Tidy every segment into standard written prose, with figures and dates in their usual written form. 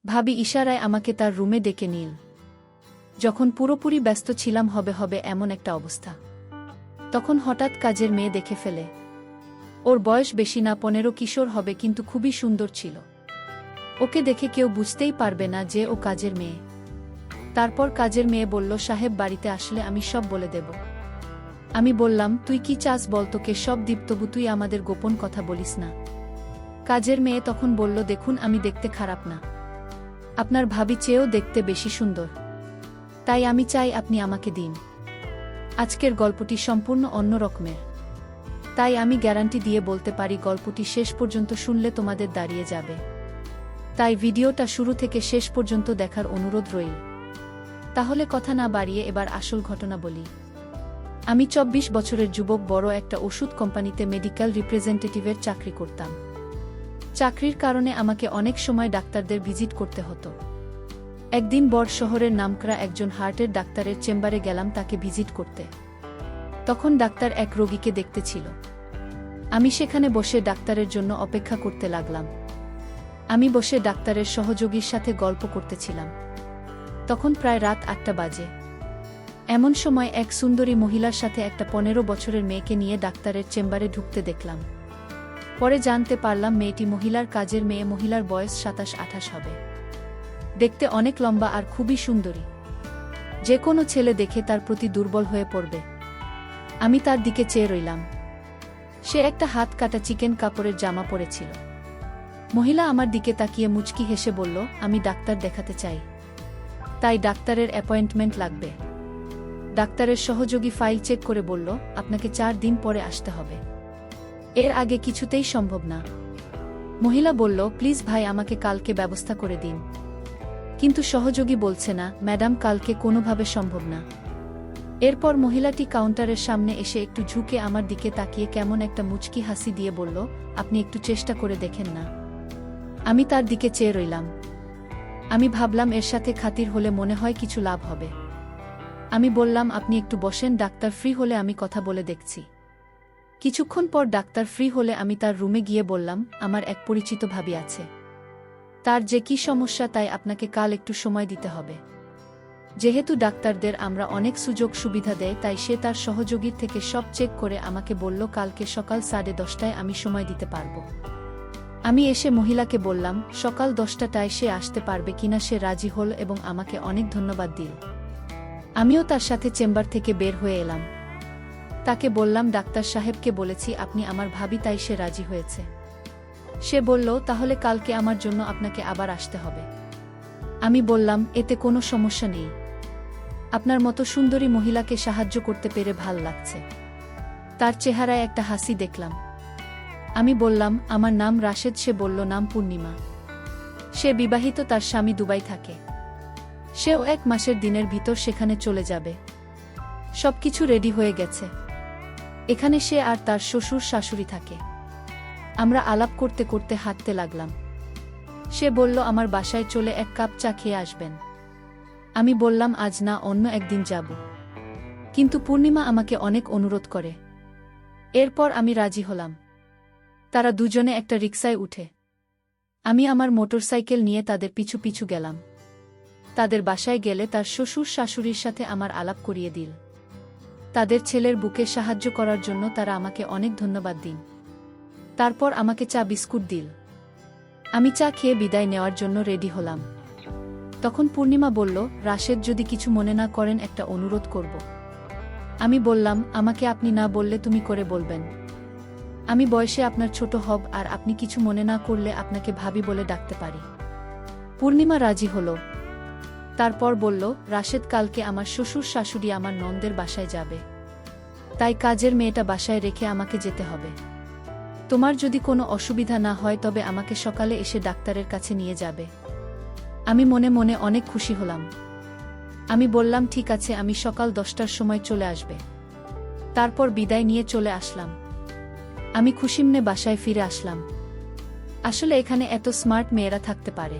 ভাবি ইশারায় আমাকে তার রুমে ডেকে নিল। যখন পুরোপুরি ব্যস্ত ছিলাম হবে এমন একটা অবস্থা, তখন হঠাৎ কাজের মেয়ে দেখে ফেলে। ওর বয়স বেশি না, 15 কিশোর হবে, কিন্তু খুবই সুন্দর ছিল। ওকে দেখে কেউ বুঝতেই পারবে না যে ও কাজের মেয়ে। তারপর কাজের মেয়ে বলল, সাহেব বাড়িতে আসলে আমি সব বলে দেব। আমি বললাম, তুই কি চাস বল, তোকে সব দিব, তবু তুই আমাদের গোপন কথা বলিস না। কাজের মেয়ে তখন বলল, দেখুন আমি দেখতে খারাপ না, আপনার ভাবি চেয়েও দেখতে বেশি সুন্দর, তাই আমি চাই আপনি আমাকে দিন। আজকের গল্পটি সম্পূর্ণ অন্য রকমের, তাই আমি গ্যারান্টি দিয়ে বলতে পারি গল্পটি শেষ পর্যন্ত শুনলে তোমাদের দাঁড়িয়ে যাবে। তাই ভিডিওটা শুরু থেকে শেষ পর্যন্ত দেখার অনুরোধ রইল। তাহলে কথা না বাড়িয়ে এবার আসল ঘটনা বলি। আমি 24 বছরের যুবক, বড় একটা ওষুধ কোম্পানিতে মেডিকেল রিপ্রেজেন্টেটিভের চাকরি করতাম। চাকরির কারণে আমাকে অনেক সময় ডাক্তারদের ভিজিট করতে হতো। একদিন বড় শহরের নামকরা একজন হার্টের ডাক্তারের চেম্বারে গেলাম তাকে ভিজিট করতে। তখন ডাক্তার এক রোগীকে দেখতে ছিল। আমি সেখানে বসে ডাক্তারের জন্য অপেক্ষা করতে লাগলাম। আমি বসে ডাক্তারের সহযোগীর সাথে গল্প করতেছিলাম। তখন প্রায় রাত 8টা বাজে। এমন সময় এক সুন্দরী মহিলার সাথে একটা 15 বছরের মেয়েকে নিয়ে ডাক্তারের চেম্বারে ঢুকতে দেখলাম। পরে জানতে পারলাম মেয়েটি মহিলার কাজের মেয়ে। মহিলার বয়স 27-28 হবে। দেখতে অনেক লম্বা আর খুবই সুন্দরী, যে কোনো ছেলে দেখে তার প্রতি দুর্বল হয়ে পড়বে। আমি তার দিকে চেয়ে রইলাম। সে একটা হাত কাটা চিকেন কাপড়ের জামা পরেছিল। মহিলা আমার দিকে তাকিয়ে মুচকি হেসে বলল, আমি ডাক্তার দেখাতে চাই, তাই ডাক্তারের অ্যাপয়েন্টমেন্ট লাগবে। ডাক্তারের সহযোগী ফাইল চেক করে বলল, আপনাকে 4 দিন পরে আসতে হবে, এর আগে কিছুতেই সম্ভব না। মহিলা বলল, প্লিজ ভাই, আমাকে কালকে ব্যবস্থা করে দিন। কিন্তু সহযোগী বলছে না, ম্যাডাম, কালকে কোনোভাবে সম্ভব না। এরপর মহিলাটি কাউন্টারের সামনে এসে একটু ঝুঁকে আমার দিকে তাকিয়ে কেমন একটা মুচকি হাসি দিয়ে বলল, আপনি একটু চেষ্টা করে দেখেন না। আমি তার দিকে চেয়ে রইলাম। আমি ভাবলাম এর সাথে খাতির হলে মনে হয় কিছু লাভ হবে। আমি বললাম, আপনি একটু বসেন, ডাক্তার ফ্রি হলে আমি কথা বলে দেখছি। কিছুক্ষণ পর ডাক্তার ফ্রি হলে আমি তার রুমে গিয়ে বললাম, আমার এক পরিচিত ভাবি আছে, তার যে কি সমস্যা, তাই আপনাকে কাল একটু সময় দিতে হবে। যেহেতু ডাক্তারদের আমরা অনেক সুযোগ সুবিধা দেয়, তাই সে তার সহযোগীর থেকে সব চেক করে আমাকে বলল, কালকে সকাল 10:30টায় আমি সময় দিতে পারব। আমি এসে মহিলাকে বললাম সকাল 10টায় সে আসতে পারবে কিনা। সে রাজি হল এবং আমাকে অনেক ধন্যবাদ দিল। আমিও তার সাথে চেম্বার থেকে বের হয়ে এলাম। তাকে বললাম, ডাক্তার সাহেবকে বলেছি আপনি আমার ভাবি, তাই সে রাজি হয়েছে। সে বলল, তাহলে কালকে আমার জন্য আপনাকে আবার আসতে হবে। আমি বললাম, এতে কোনো সমস্যা নেই, আপনার মতো সুন্দরী মহিলাকে সাহায্য করতে পেরে ভাল লাগছে। তার চেহারায় একটা হাসি দেখলাম। আমি বললাম, আমার নাম রাশেদ। সে বলল, নাম পূর্ণিমা। সে বিবাহিত, তার স্বামী দুবাই থাকে। সেও 1 মাসের দিনের ভিতর সেখানে চলে যাবে। সবকিছু রেডি হয়ে গেছে। এখানে সে আর তার শ্বশুর শাশুড়ি থাকে। আমরা আলাপ করতে করতে হাঁটতে লাগলাম। সে বলল, আমার বাসায় চলে 1 কাপ চা খেয়ে আসবেন। আমি বললাম, আজ না, অন্য একদিন যাব। কিন্তু পূর্ণিমা আমাকে অনেক অনুরোধ করে। এরপর আমি রাজি হলাম। তারা দুজনে একটা রিকশায় উঠে আমি আমার মোটরসাইকেল নিয়ে তাদের পিছু পিছু গেলাম। তাদের বাসায় গেলে তার শ্বশুর শাশুড়ির সাথে আমার আলাপ করিয়ে দিল। তাদের ছেলের বুকে সাহায্য করার জন্য তারা আমাকে অনেক ধন্যবাদ দিন। তারপর আমাকে চা বিস্কুট দিল। আমি চা খেয়ে বিদায় নেওয়ার জন্য রেডি হলাম। তখন পূর্ণিমা বলল, রাশেদ, যদি কিছু মনে না করেন একটা অনুরোধ করব। আমি বললাম, আমাকে আপনি না বললে তুমি করে বলবেন। আমি বয়সে আপনার ছোট হব, আর আপনি কিছু মনে না করলে আপনাকে ভাবি বলে ডাকতে পারি। পূর্ণিমা রাজি হল। তারপর বলল, রাশেদ, কালকে আমার শ্বশুর শাশুড়ি আমার ননদের বাসায় যাবে, তাই কাজের মেয়েটা বাসায় রেখে আমাকে যেতে হবে। তোমার যদি কোনো অসুবিধা না হয় তবে আমাকে সকালে এসে ডাক্তারের কাছে নিয়ে যাবে। আমি মনে মনে অনেক খুশি হলাম। আমি বললাম, ঠিক আছে, আমি সকাল 10টার সময় চলে আসবে। তারপর বিদায় নিয়ে চলে আসলাম। আমি খুশিমনে বাসায় ফিরে আসলাম। আসলে এখানে এত স্মার্ট মেয়েরা থাকতে পারে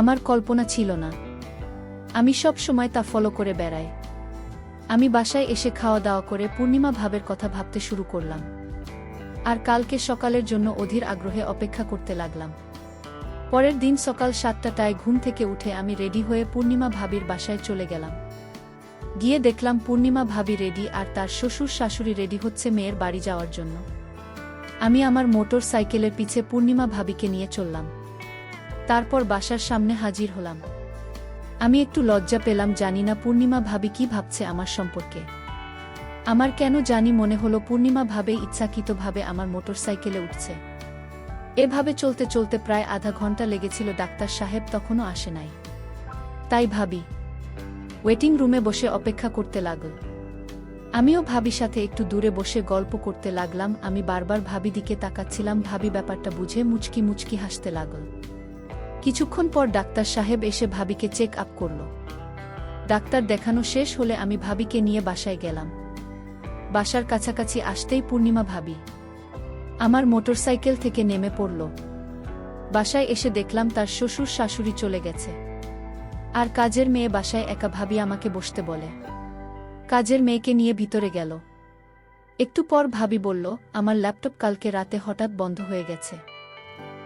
আমার কল্পনা ছিল না। আমি সব সময় তা ফলো করে বেড়াই। আমি বাসায় এসে খাওয়া দাওয়া করে পূর্ণিমা ভাবের কথা ভাবতে শুরু করলাম, আর কালকে সকালের জন্য অধীর আগ্রহে অপেক্ষা করতে লাগলাম। পরের দিন সকাল 7টায় ঘুম থেকে উঠে আমি রেডি হয়ে পূর্ণিমা ভাবির বাসায় চলে গেলাম। গিয়ে দেখলাম পূর্ণিমা ভাবি রেডি আর তার শ্বশুর শাশুড়ি রেডি হচ্ছে মেয়ের বাড়ি যাওয়ার জন্য। আমি আমার মোটর সাইকেলের পিছে পূর্ণিমা ভাবিকে নিয়ে চললাম। তারপর বাসার সামনে হাজির হলাম। আমি একটু লজ্জা পেলাম, জানি না পূর্ণিমা ভাবি কি ভাবছে আমার সম্পর্কে। আমার কেন জানি মনে হলো পূর্ণিমা ভাবে ইচ্ছাকৃতভাবে আমার মোটরসাইকেলে উঠছে। এভাবে চলতে চলতে প্রায় আধা ঘন্টা লেগেছিল, ডাক্তার সাহেব তখনও আসে নাই। তাই ভাবি ওয়েটিং রুমে বসে অপেক্ষা করতে লাগল। আমিও ভাবির সাথে একটু দূরে বসে গল্প করতে লাগলাম। আমি বারবার ভাবি দিকে তাকাচ্ছিলাম। ভাবি ব্যাপারটা বুঝে মুচকি মুচকি হাসতে লাগল। কিছুক্ষণ পর ডাক্তার সাহেব এসে ভাবিকে চেক আপ করল। ডাক্তার দেখানো শেষ হলে আমি ভাবিকে নিয়ে বাসায় গেলাম। বাসার কাছাকাছি আসতেই পূর্ণিমা ভাবি আমার মোটরসাইকেল থেকে নেমে পড়ল। বাসায় এসে দেখলাম তার শ্বশুর শাশুড়ি চলে গেছে, আর কাজের মেয়ে বাসায় একা। ভাবি আমাকে বসতে বলে, কাজের মেয়েকে নিয়ে ভিতরে গেল। একটু পর ভাবি বলল, আমার ল্যাপটপ কালকে রাতে হঠাৎ বন্ধ হয়ে গেছে,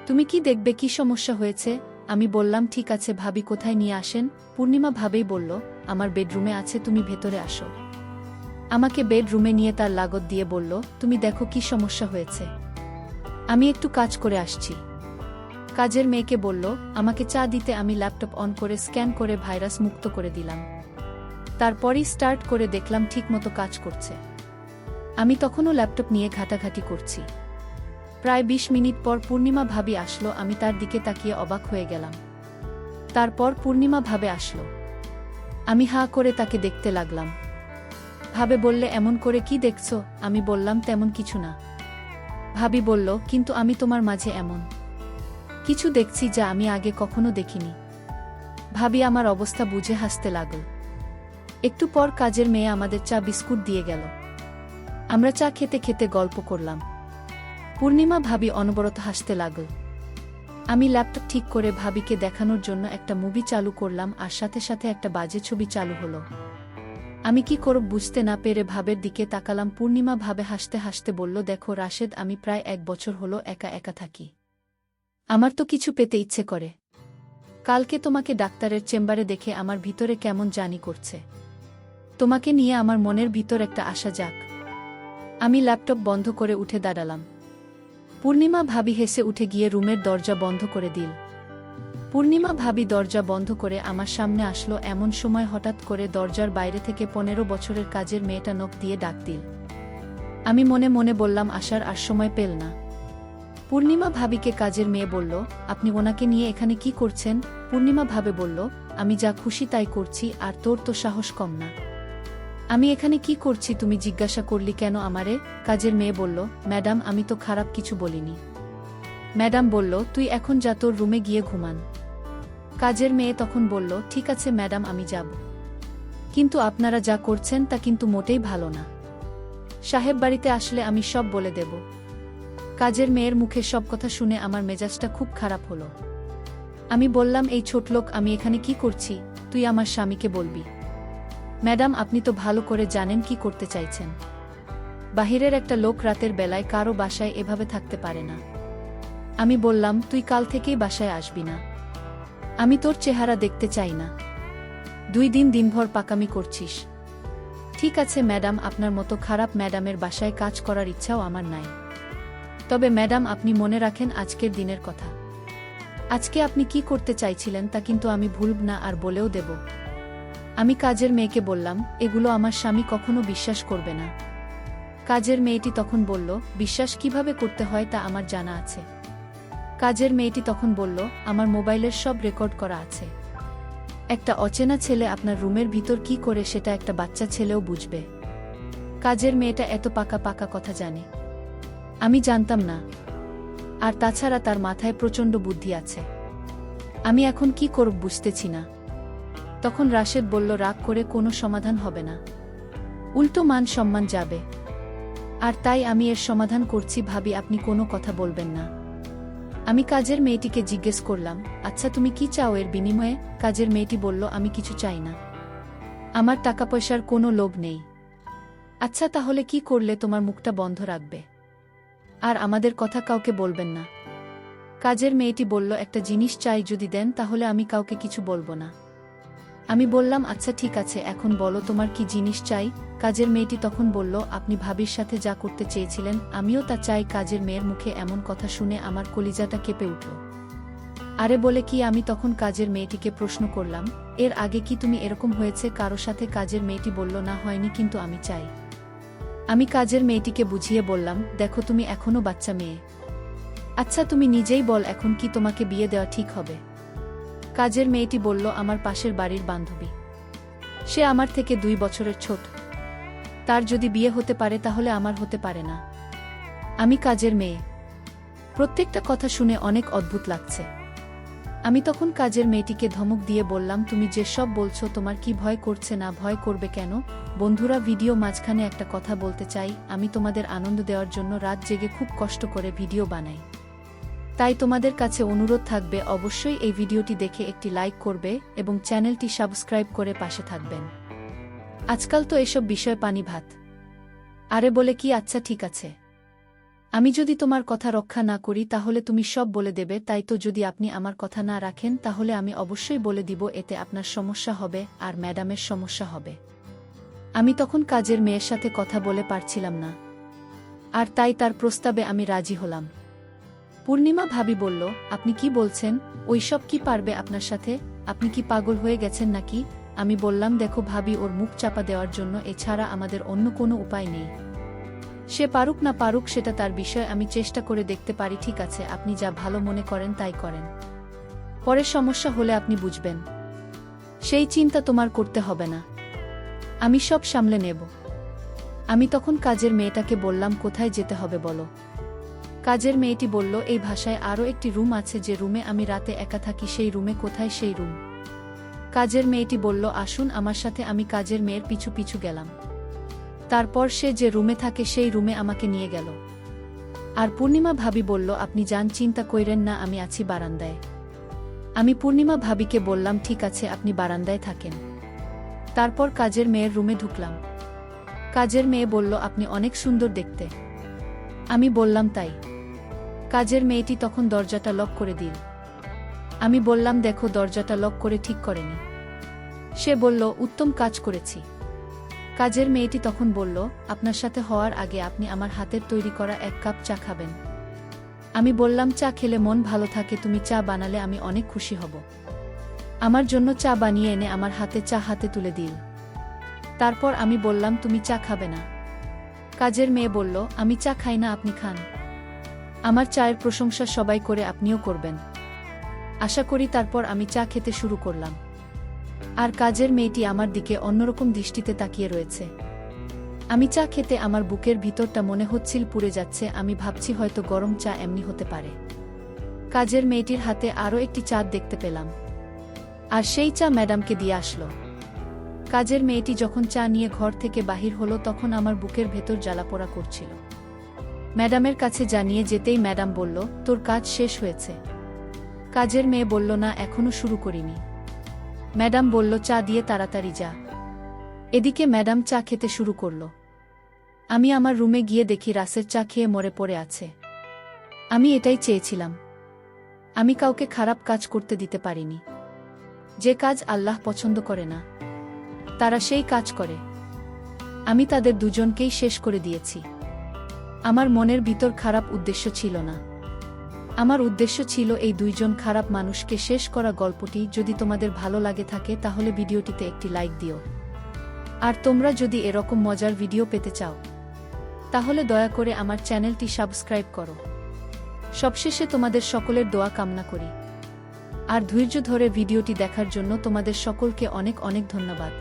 তুমি কি দেখবে কি সমস্যা হয়েছে? আমি বললাম ঠিক আছে। ভাবি কোথায় নিয়ে আসেন? পূর্ণিমা ভাবেই বলল, আমার বেডরুমে আছে, তুমি ভেতরে আসো। আমাকে বেডরুমে নিয়ে তার লাগত দিয়ে বলল, তুমি দেখো কি সমস্যা হয়েছে, আমি একটু কাজ করে আসছি। কাজের মেয়েকে বলল আমাকে চা দিতে। আমি ল্যাপটপ অন করে স্ক্যান করে ভাইরাস মুক্ত করে দিলাম। তারপরই স্টার্ট করে দেখলাম ঠিকমতো কাজ করছে। আমি তখনও ল্যাপটপ নিয়ে ঘাটাঘাটি করছি। প্রায় 20 মিনিট পর পূর্ণিমা ভাবি আসলো। আমি তার দিকে তাকিয়ে অবাক হয়ে গেলাম। তারপর পূর্ণিমা ভাবে আসলো। আমি হাঁ করে তাকে দেখতে লাগলাম। ভাবে বললে, এমন করে কি দেখছো? আমি বললাম, তেমন কিছু না। ভাবি বলল, কিন্তু আমি তোমার মাঝে এমন কিছু দেখছি যা আমি আগে কখনো দেখিনি। ভাবি আমার অবস্থা বুঝে হাসতে লাগল। একটু পর কাজের মেয়ে আমাদের চা বিস্কুট দিয়ে গেল। আমরা চা খেতে খেতে গল্প করলাম। পূর্ণিমা ভাবি অনবরত হাসতে লাগল। আমি ল্যাপটপ ঠিক করে ভাবিকে দেখানোর জন্য একটা মুভি চালু করলাম, আর সাথে সাথে একটা বাজে ছবি চালু হলো। আমি কি করব বুঝতে না পেরে ভাবের দিকে তাকালাম। পূর্ণিমা ভাবে হাসতে হাসতে বলল, দেখো রাশেদ, আমি প্রায় 1 বছর হলো একা একা থাকি। আমার তো কিছু পেতে ইচ্ছে করে। কালকে তোমাকে ডাক্তারের চেম্বারে দেখে আমার ভিতরে কেমন জানি করছে। তোমাকে নিয়ে আমার মনের ভিতর একটা আশা যাক। আমি ল্যাপটপ বন্ধ করে উঠে দাঁড়ালাম। পূর্ণিমা ভাবি হেসে উঠে গিয়ে রুমের দরজা বন্ধ করে দিল। পূর্ণিমা ভাবি দরজা বন্ধ করে আমার সামনে আসলো। এমন সময় হঠাৎ করে দরজার বাইরে থেকে 15 বছরের কাজের মেয়েটা নখ দিয়ে ডাক দিল। আমি মনে মনে বললাম, আসার আর সময় পেল না। পূর্ণিমা ভাবিকে কাজের মেয়ে বলল, আপনি ওনাকে নিয়ে এখানে কি করছেন? পূর্ণিমা ভাবে বলল, আমি যা খুশি তাই করছি, আর তোর তো সাহস কম না। আমি এখানে কি করছি তুমি জিজ্ঞাসা করলি কেন আমারে? কাজের মেয়ে বলল, ম্যাডাম আমি তো খারাপ কিছু বলিনি। ম্যাডাম বলল, তুই এখন যা, তোর রুমে গিয়ে ঘুমান। কাজের মেয়ে তখন বলল, ঠিক আছে ম্যাডাম, আমি যাব। কিন্তু আপনারা যা করছেন তা কিন্তু মোটেই ভালো না। সাহেব বাড়িতে আসলে আমি সব বলে দেব। কাজের মেয়ের মুখে সব কথা শুনে আমার মেজাজটা খুব খারাপ হলো। আমি বললাম, এই ছোটলোক, আমি এখানে কি করছি তুই আমার স্বামীকে বলবি? ম্যাডাম আপনি তো ভালো করে জানেন কি করতে চাইছেন। বাহিরের একটা লোক রাতের বেলায় কারো বাসায় এভাবে থাকতে পারে না। আমি বললাম, তুই কাল থেকেই বাসায় আসবি না। আমি তোর চেহারা দেখতে চাই না। 2 দিন দিনভর পাকামি করছিস। ঠিক আছে ম্যাডাম, আপনার মতো খারাপ ম্যাডামের বাসায় কাজ করার ইচ্ছাও আমার নাই। তবে ম্যাডাম আপনি মনে রাখেন আজকের দিনের কথা। আজকে আপনি কি করতে চাইছিলেন তা কিন্তু আমি ভুলব না, আর বলেও দেব। আমি কাজের মেয়েকে বললাম, এগুলো আমার স্বামী কখনো বিশ্বাস করবে না। কাজের মেয়েটি তখন বলল, বিশ্বাস কিভাবে করতে হয় তা আমার জানা আছে। কাজের মেয়েটি তখন বলল, আমার মোবাইলের সব রেকর্ড করা আছে। একটা অচেনা ছেলে আপনার রুমের ভিতর কি করে সেটা একটা বাচ্চা ছেলেও বুঝবে। কাজের মেয়েটা এত পাকা পাকা কথা জানে, আমি জানতাম না। আর তাছাড়া তার মাথায় প্রচণ্ড বুদ্ধি আছে। আমি এখন কি করব বুঝতেছি না। তখন রাশেদ বলল, রাগ করে কোনো সমাধান হবে না, উল্টো মান সম্মান যাবে। আর তাই আমি এর সমাধান করছি। ভাবি আপনি কোনো কথা বলবেন না। আমি কাজের মেয়েটিকে জিজ্ঞেস করলাম, আচ্ছা তুমি কি চাও এর বিনিময়ে? কাজের মেয়েটি বলল, আমি কিছু চাই না, আমার টাকা পয়সার কোনো লোভ নেই। আচ্ছা তাহলে কি করলে তোমার মুখটা বন্ধ রাখবে আর আমাদের কথা কাউকে বলবেন না? কাজের মেয়েটি বলল, একটা জিনিস চাই, যদি দেন তাহলে আমি কাউকে কিছু বলবো না। আমি বললাম, আচ্ছা ঠিক আছে, এখন বলো তোমার কি জিনিস চাই। কাজের মেয়েটি তখন বলল, আপনি ভাবির সাথে যা করতে চেয়েছিলেন আমিও তা চাই। কাজের মেয়ের মুখে এমন কথা শুনে আমার কলিজাটা কেঁপে উঠল। আরে বলে কি? আমি তখন কাজের মেয়েটিকে প্রশ্ন করলাম, এর আগে কি তুমি এরকম হয়েছে কারো সাথে? কাজের মেয়েটি বলল, না হয়নি, কিন্তু আমি চাই। আমি কাজের মেয়েটিকে বুঝিয়ে বললাম, দেখো তুমি এখনো বাচ্চা মেয়ে। আচ্ছা তুমি নিজেই বল, এখন কি তোমাকে বিয়ে দেওয়া ঠিক হবে? কাজের মেয়েটি বলল, আমার পাশের বাড়ির বান্ধবী, সে আমার থেকে 2 বছরের ছোট, তার যদি বিয়ে হতে পারে তাহলে আমার হতে পারে না। আমি কাজের মেয়ে। প্রত্যেকটা কথা শুনে অনেক অদ্ভুত লাগছে। আমি তখন কাজের মেয়েটিকে ধমক দিয়ে বললাম, তুমি যেসব বলছো তোমার কি ভয় করছে না? ভয় করবে কেন? বন্ধুরা, ভিডিও মাঝখানে একটা কথা বলতে চাই। আমি তোমাদের আনন্দ দেওয়ার জন্য রাত জেগে খুব কষ্ট করে ভিডিও বানাই। তাই তোমাদের কাছে অনুরোধ থাকবে, অবশ্যই এই ভিডিওটি দেখে একটি লাইক করবে এবং চ্যানেলটি সাবস্ক্রাইব করে পাশে থাকবেন। আজকাল তো এসব বিষয় পানি ভাত। আরে বলে কি? আচ্ছা ঠিক আছে, আমি যদি তোমার কথা রক্ষা না করি তাহলে তুমি সব বলে দেবে, তাই তো যদি আপনি আমার কথা না রাখেন তাহলে আমি অবশ্যই বলে দিব, এতে আপনার সমস্যা হবে আর ম্যাডামের সমস্যা হবে। আমি তখন কাজের মেয়ের সাথে কথা বলে পারছিলাম না, আর তাই তার প্রস্তাবে আমি রাজি হলাম। পূর্ণিমা ভাবি বলল, আপনি কি বলছেন? ওইসব কি পারবে আপনার সাথে? আপনি কি পাগল হয়ে গেছেন নাকি? আমি বললাম, দেখো ভাবি, ওর মুখ চাপা দেওয়ার জন্য এছাড়া আমাদের অন্য কোনো উপায় নেই। সে পারুক না পারুক সেটা তার বিষয়, আমি চেষ্টা করে দেখতে পারি। ঠিক আছে, আপনি যা ভালো মনে করেন তাই করেন, পরে সমস্যা হলে আপনি বুঝবেন, সেই চিন্তা তোমার করতে হবে না, আমি সব সামলে নেব। আমি তখন কাজের মেয়েটাকে বললাম, কোথায় যেতে হবে বলো। কাজের মেয়েটি বলল, এই ভাষায় আরও একটি রুম আছে, যে রুমে আমি রাতে একা থাকি। সেই রুমে? কোথায় সেই রুম? কাজের মেয়েটি বলল, আসুন আমার সাথে। আমি কাজের মেয়ের পিছু পিছু গেলাম। তারপর সে যে রুমে থাকে সেই রুমে আমাকে নিয়ে গেল। আর পূর্ণিমা ভাবি বলল, আপনি যান, চিন্তা কইরেন না, আমি আছি বারান্দায়। আমি পূর্ণিমা ভাবিকে বললাম, ঠিক আছে, আপনি বারান্দায় থাকেন। তারপর কাজের মেয়ের রুমে ঢুকলাম। কাজের মেয়ে বলল, আপনি অনেক সুন্দর দেখতে। আমি বললাম, তাই? কাজের মেয়েটি তখন দরজাটা লক করে দিল। আমি বললাম, দেখো, দরজাটা লক করে ঠিক করেনি। সে বলল, উত্তম কাজ করেছি। কাজের মেয়েটি তখন বলল, আপনার সাথে হওয়ার আগে আপনি আমার হাতের তৈরি করা 1 কাপ চা খাবেন। আমি বললাম, চা খেলে মন ভালো থাকে, তুমি চা বানালে আমি অনেক খুশি হব। আমার জন্য চা বানিয়ে এনে আমার হাতে চা হাতে তুলে দিল। তারপর আমি বললাম, তুমি চা খাবে না? কাজের মেয়ে বলল, আমি চা খাই না, আপনি খান। আমার চায়ের প্রশংসা সবাই করে, আপনিও করবেন আশা করি। তারপর আমি চা খেতে শুরু করলাম, আর কাজের মেয়েটি আমার দিকে অন্যরকম দৃষ্টিতে তাকিয়ে রয়েছে। আমি চা খেতে আমার বুকের ভিতরটা মনে হচ্ছিল পুড়ে যাচ্ছে। আমি ভাবছি হয়তো গরম চা এমনি হতে পারে। কাজের মেয়েটির হাতে আরও একটি চা দেখতে পেলাম, আর সেই চা ম্যাডামকে দিয়ে আসলো। কাজের মেয়েটি যখন চা নিয়ে ঘর থেকে বাহির হলো তখন আমার বুকের ভেতর জ্বালাপোড়া করছিল। ম্যাডামের কাছে জানিয়ে যেতেই ম্যাডাম বলল, তোর কাজ শেষ হয়েছে। কাজের মেয়ে বলল, না, এখনো শুরু করিনি। ম্যাডাম বলল, চা দিয়ে তাড়াতাড়ি যা। এদিকে ম্যাডাম চা খেতে শুরু করল। আমি আমার রুমে গিয়ে দেখি রাসের চা খেয়ে মরে পড়ে আছে। আমি এটাই চেয়েছিলাম। আমি কাউকে খারাপ কাজ করতে দিতে পারিনি। যে কাজ আল্লাহ পছন্দ করে না তারা সেই কাজ করে। আমি তাদের দুজনকেই শেষ করে দিয়েছি। আমার মনের ভিতর খারাপ উদ্দেশ্য ছিল না। আমার উদ্দেশ্য ছিল এই 2 জন খারাপ মানুষকে শেষ করা। গল্পটি যদি তোমাদের ভালো লাগে থাকে তাহলে ভিডিওটিতে একটি লাইক দিও। আর তোমরা যদি এরকম মজার ভিডিও পেতে চাও তাহলে দয়া করে আমার চ্যানেলটি সাবস্ক্রাইব করো। সবশেষে তোমাদের সকলের দোয়া কামনা করি। আর ধৈর্য ধরে ভিডিওটি দেখার জন্য তোমাদের সকলকে অনেক অনেক ধন্যবাদ।